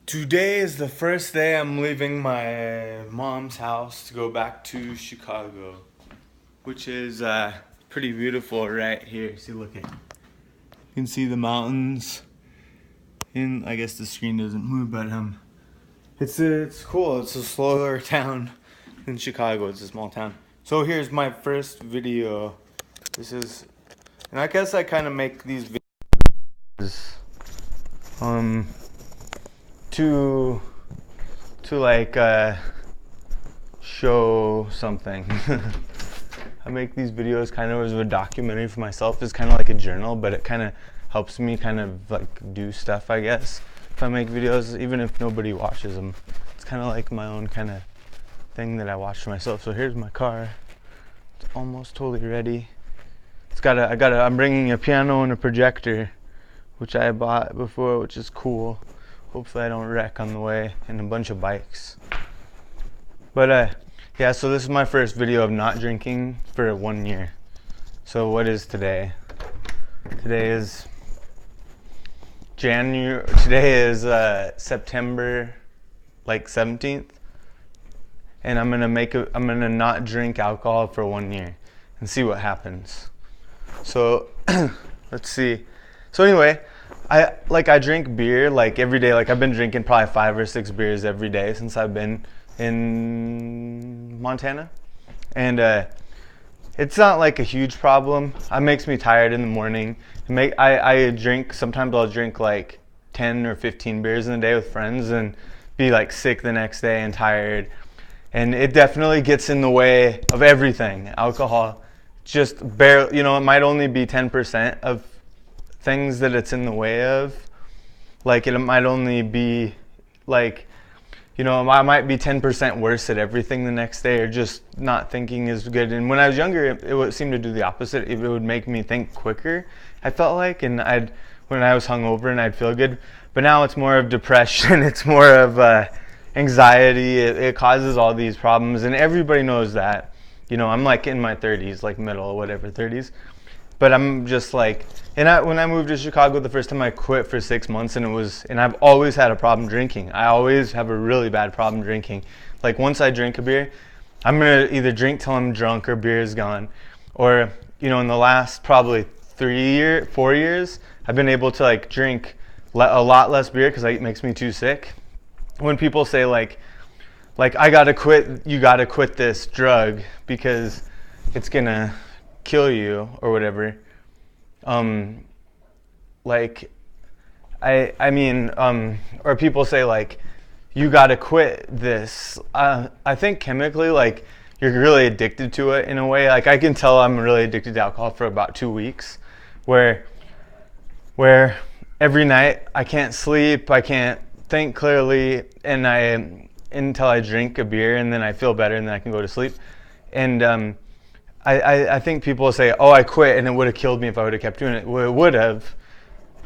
Today is the first day I'm leaving my mom's house to go back to Chicago, which is pretty beautiful right here. See, look at, you can see the mountains. I guess the screen doesn't move, but it's cool. It's a slower town than Chicago. It's a small town. So here's my first video. And I guess I kind of make these videos to like show something. I make these videos kind of as a documentary for myself. It's kind of like a journal, but it kind of helps me kind of like do stuff, I guess, if I make videos, even if nobody watches them. It's kind of like my own kind of thing that I watch for myself. So here's my car. It's almost totally ready. I'm bringing a piano and a projector, which I bought before, which is cool. Hopefully I don't wreck on the way, and a bunch of bikes. But yeah, so this is my first video of not drinking for 1 year. So what is today? Today is September like 17th. And I'm gonna not drink alcohol for 1 year and see what happens. So let's see. So anyway, I drink beer like every day. Like I've been drinking probably 5 or 6 beers every day since I've been in Montana, and it's not like a huge problem. It makes me tired in the morning. I drink, sometimes I'll drink like 10 or 15 beers in a day with friends and be like sick the next day and tired. And it definitely gets in the way of everything. Alcohol just barely, it might only be 10% of things that it's in the way of. Like it might only be like, I might be 10% worse at everything the next day, or just not thinking as good. And when I was younger, it would seem to do the opposite. It would make me think quicker, I felt like, and when I was hungover and I'd feel good. But now it's more of depression. It's more of anxiety. It causes all these problems, and everybody knows that. I'm like in my 30s, like middle or whatever 30s. But I'm just like, when I moved to Chicago the first time, I quit for 6 months, and I've always had a problem drinking. I always have a really bad problem drinking. Like once I drink a beer, I'm gonna either drink till I'm drunk or beer is gone. Or, in the last probably 4 years, I've been able to like drink a lot less beer because it makes me too sick. When people say like you gotta quit this drug because it's gonna kill you or whatever, or people say like you gotta quit this. I think chemically, like, you're really addicted to it in a way. Like I can tell I'm really addicted to alcohol for about 2 weeks, where every night I can't sleep, I can't think clearly, until I drink a beer, and then I feel better, and then I can go to sleep. And I think people say, oh, I quit and it would have killed me if I would have kept doing it. Well, it would have,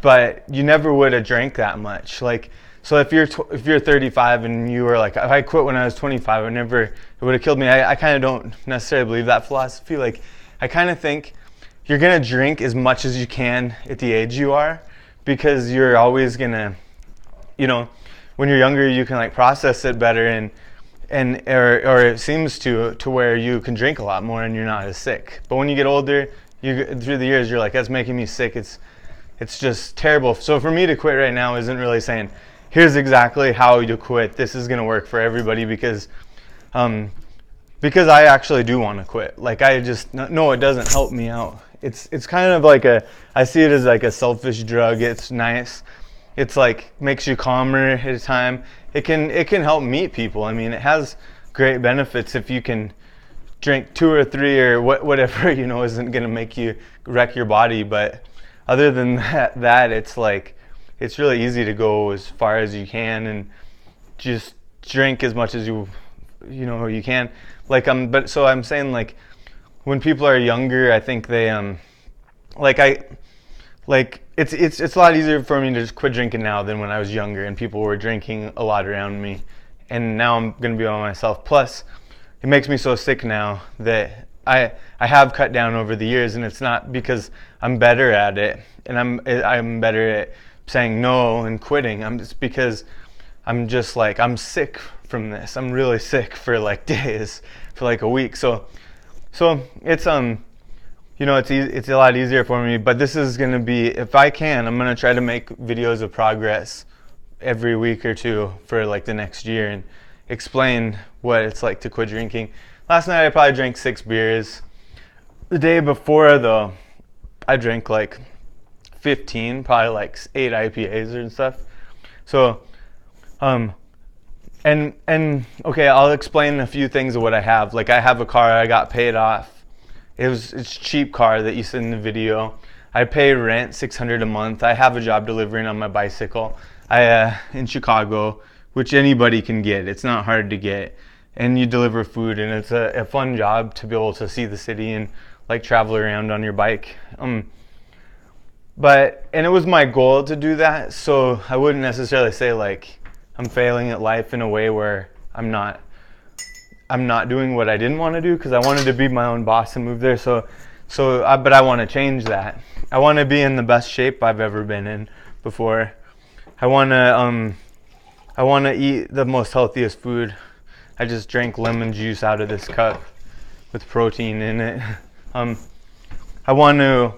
but you never would have drank that much. Like, so if you're 35 and you were like, if I quit when I was 25, it would have killed me. I kind of don't necessarily believe that philosophy. Like, I kind of think you're going to drink as much as you can at the age you are, because you're always going to, when you're younger, you can like process it better, or it seems to where you can drink a lot more and you're not as sick. But when you get older, through the years, you're like, that's making me sick. It's just terrible. So for me to quit right now isn't really saying, here's exactly how you quit. This is gonna work for everybody, because I actually do want to quit. Like I just no, it doesn't help me out. It's kind of like I see it as like a selfish drug. It's nice. It's like makes you calmer at a time. It can help meet people. I mean, it has great benefits if you can drink 2 or 3 or whatever, isn't going to make you wreck your body. But other than that, it's like, it's really easy to go as far as you can and just drink as much as you can. So I'm saying, like, when people are younger, I think they it's a lot easier for me to just quit drinking now than when I was younger and people were drinking a lot around me. And now I'm going to be by myself. Plus, it makes me so sick now that I have cut down over the years, and it's not because I'm better at it and I'm better at saying no and quitting. I'm just because I'm just like, I'm sick from this. I'm really sick for like days, for like a week. So it's it's a lot easier for me. But this is gonna be, if I can, I'm gonna try to make videos of progress every week or two for like the next year and explain what it's like to quit drinking. Last night I probably drank 6 beers. The day before though, I drank like 15, probably like 8 IPAs and stuff. So, and okay, I'll explain a few things of what I have. Like I have a car I got paid off. It's a cheap car that you see in the video. I pay rent $600 a month. I have a job delivering on my bicycle. In Chicago, which anybody can get. It's not hard to get, and you deliver food, and it's a fun job to be able to see the city and like travel around on your bike. But it was my goal to do that, so I wouldn't necessarily say like I'm failing at life in a way where I'm not doing what I didn't want to do, because I wanted to be my own boss and move there. But I want to change that. I want to be in the best shape I've ever been in before. I want to eat the most healthiest food. I just drank lemon juice out of this cup with protein in it. I want to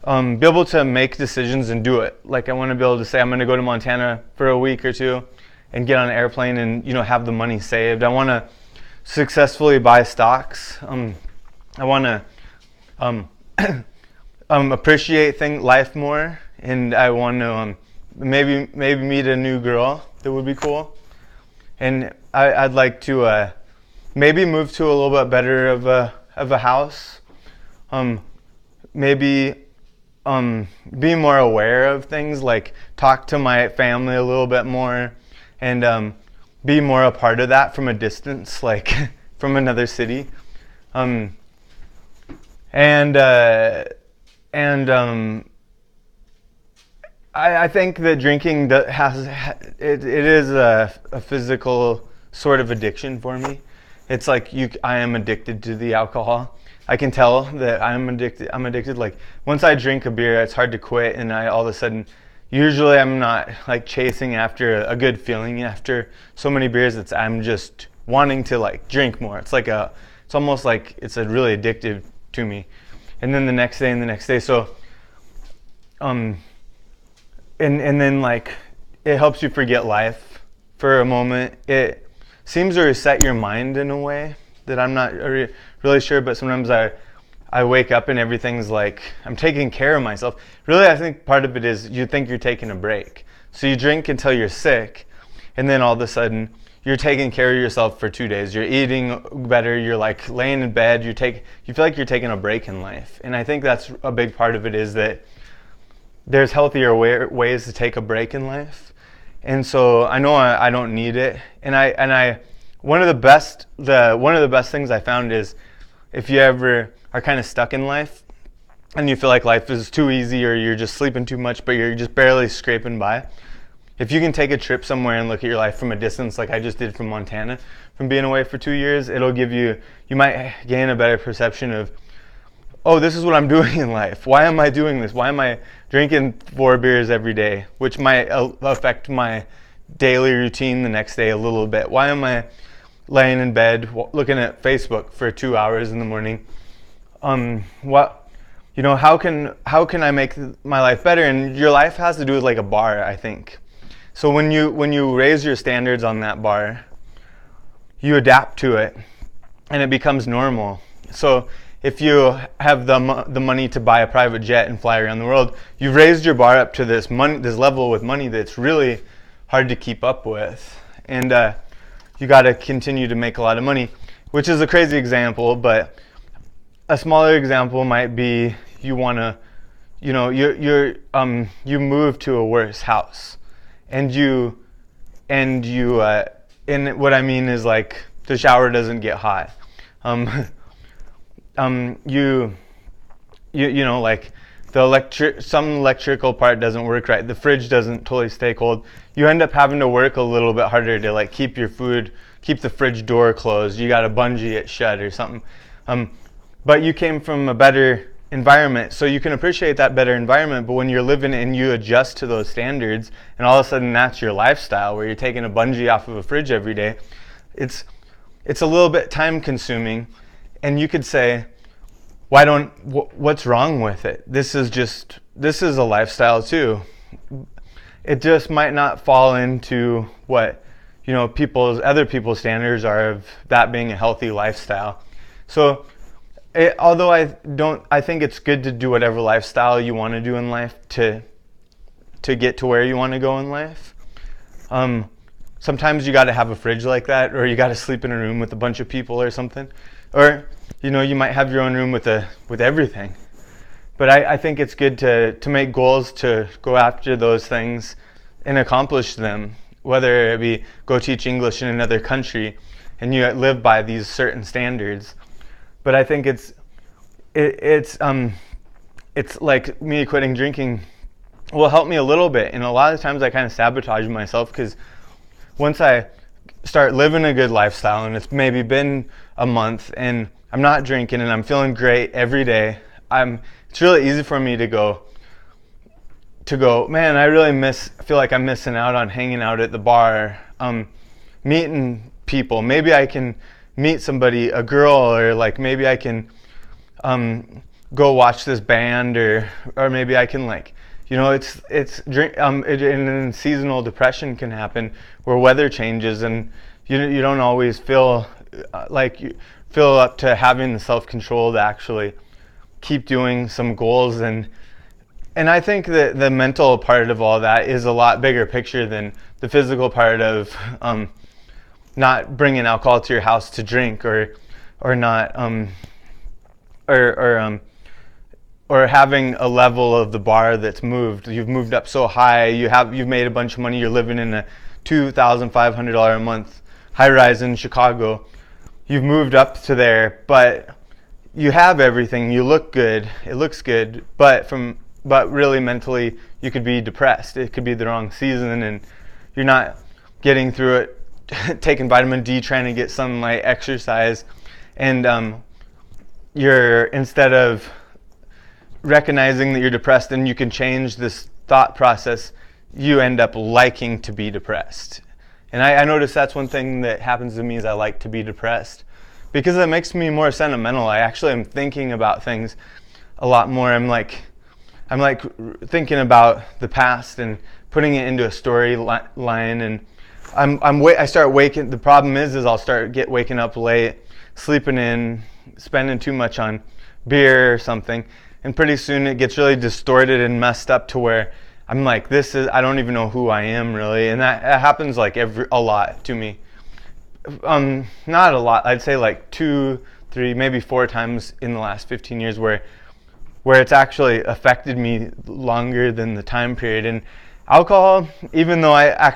be able to make decisions and do it. Like I want to be able to say I'm going to go to Montana for a week or two and get on an airplane and have the money saved. I want to successfully buy stocks. I want to appreciate life more, and I want to maybe meet a new girl that would be cool. And I'd like to maybe move to a little bit better of a house. Maybe be more aware of things, like talk to my family a little bit more, and be more a part of that from a distance, like from another city. I think that drinking it is a physical sort of addiction for me. It's like I am addicted to the alcohol. I can tell that I'm addicted. Like once I drink a beer, it's hard to quit, and all of a sudden, usually I'm not like chasing after a good feeling after so many beers. I'm just wanting to like drink more. It's almost like it's a really addictive to me. And then the next day and the next day. So, and then like it helps you forget life for a moment. It seems to reset your mind in a way that I'm not really sure, but sometimes I wake up and everything's like I'm taking care of myself. Really, I think part of it is you think you're taking a break. So you drink until you're sick, and then all of a sudden you're taking care of yourself for 2 days. You're eating better. You're like laying in bed. You feel like you're taking a break in life. And I think that's a big part of it, is that there's healthier ways to take a break in life. And so I know I don't need it. And one of the best things I found is, if you ever are kind of stuck in life and you feel like life is too easy, or you're just sleeping too much but you're just barely scraping by, if you can take a trip somewhere and look at your life from a distance, like I just did from Montana, from being away for 2 years, it'll give you might gain a better perception of, oh, this is what I'm doing in life. Why am I doing this? Why am I drinking 4 beers every day, which might affect my daily routine the next day a little bit? Why am I laying in bed looking at Facebook for 2 hours in the morning? How can I make my life better? And your life has to do with like a bar, I think. So when you raise your standards on that bar, you adapt to it, and it becomes normal. So if you have the money to buy a private jet and fly around the world, you've raised your bar up to this level with money that's really hard to keep up with, and you got to continue to make a lot of money, which is a crazy example. But a smaller example might be you move to a worse house, and what I mean is like the shower doesn't get hot. Like some electrical part doesn't work right. The fridge doesn't totally stay cold. You end up having to work a little bit harder to like keep the fridge door closed. You got to bungee it shut or something. But you came from a better environment, so you can appreciate that better environment. But when you're living and you adjust to those standards, and all of a sudden that's your lifestyle, where you're taking a bungee off of a fridge every day, it's a little bit time consuming. And you could say, what's wrong with it? This is a lifestyle too. It just might not fall into what other people's standards are of that being a healthy lifestyle. So although I think it's good to do whatever lifestyle you want to do in life to get to where you want to go in life. Sometimes you got to have a fridge like that, or you got to sleep in a room with a bunch of people or something, or you might have your own room with everything. But I think it's good to make goals to go after those things and accomplish them, whether it be go teach English in another country and you live by these certain standards. But I think it's like me quitting drinking will help me a little bit. And a lot of times I kind of sabotage myself, because once I start living a good lifestyle and it's maybe been a month and I'm not drinking and I'm feeling great every day, it's really easy for me to go, man, I feel like I'm missing out on hanging out at the bar, meeting people. Maybe I can meet somebody, a girl, or like maybe I can go watch this band, or maybe I can and seasonal depression can happen where weather changes and you don't always feel like you feel up to having the self-control to actually keep doing some goals. And I think that the mental part of all that is a lot bigger picture than the physical part of not bringing alcohol to your house to drink, or not or having a level of the bar that's moved. You've moved up so high. You've made a bunch of money. You're living in a $2,500 a month high rise in Chicago. You've moved up to there, but you have everything. You look good. It looks good, but really mentally you could be depressed. It could be the wrong season and you're not getting through it, taking vitamin D, trying to get sunlight, exercise, and you're, instead of recognizing that you're depressed and you can change this thought process, you end up liking to be depressed. And I notice that's one thing that happens to me, is I like to be depressed because it makes me more sentimental. I actually am thinking about things a lot more. I'm like thinking about the past and putting it into a storyline, and I start waking. The problem is I'll start waking up late, sleeping in, spending too much on beer or something, and pretty soon it gets really distorted and messed up to where I'm like, I don't even know who I am really. And that happens like a lot to me. Not a lot, I'd say like 2, 3, maybe 4 times in the last 15 years where it's actually affected me longer than the time period. And alcohol, even though I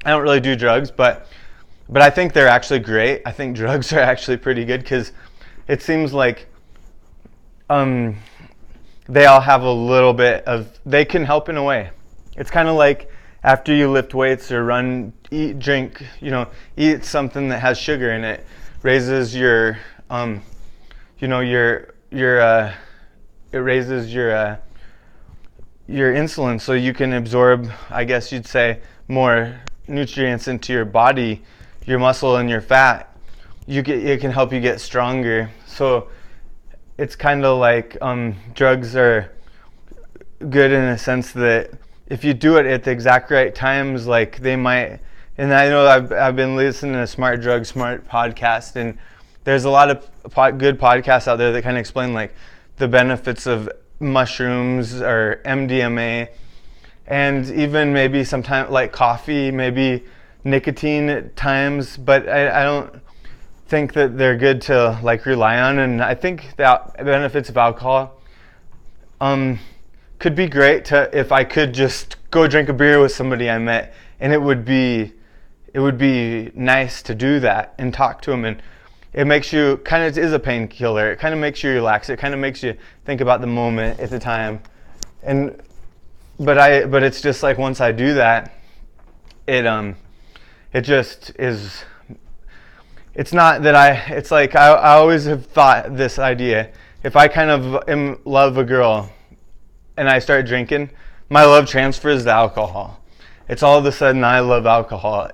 don't really do drugs, but I think they're actually great. I think drugs are actually pretty good, because it seems like they all have a little bit of, they can help in a way. It's kind of like after you lift weights or run, drink, eat something that has sugar in it, raises your, it raises your insulin, so you can absorb, I guess you'd say, more nutrients into your body, your muscle and your fat. It can help you get stronger. So it's kind of like drugs are good in a sense that if you do it at the exact right times, like they might. And I know I've been listening to Smart Drug Smart podcast, and there's a lot of good podcasts out there that kind of explain like the benefits of mushrooms or MDMA, and even maybe sometimes like coffee, maybe nicotine at times, but I don't think that they're good to like rely on. And I think the benefits of alcohol could be great if I could just go drink a beer with somebody I met, and it would be nice to do that and talk to them, and it makes you kind of, is a painkiller. It kind of makes you relax. It kind of makes you think about the moment at the time. But it's just like once I do that, it just is. It's not that it's like I always have thought this idea if I kind of love a girl and I start drinking, my love transfers to alcohol. It's all of a sudden I love alcohol.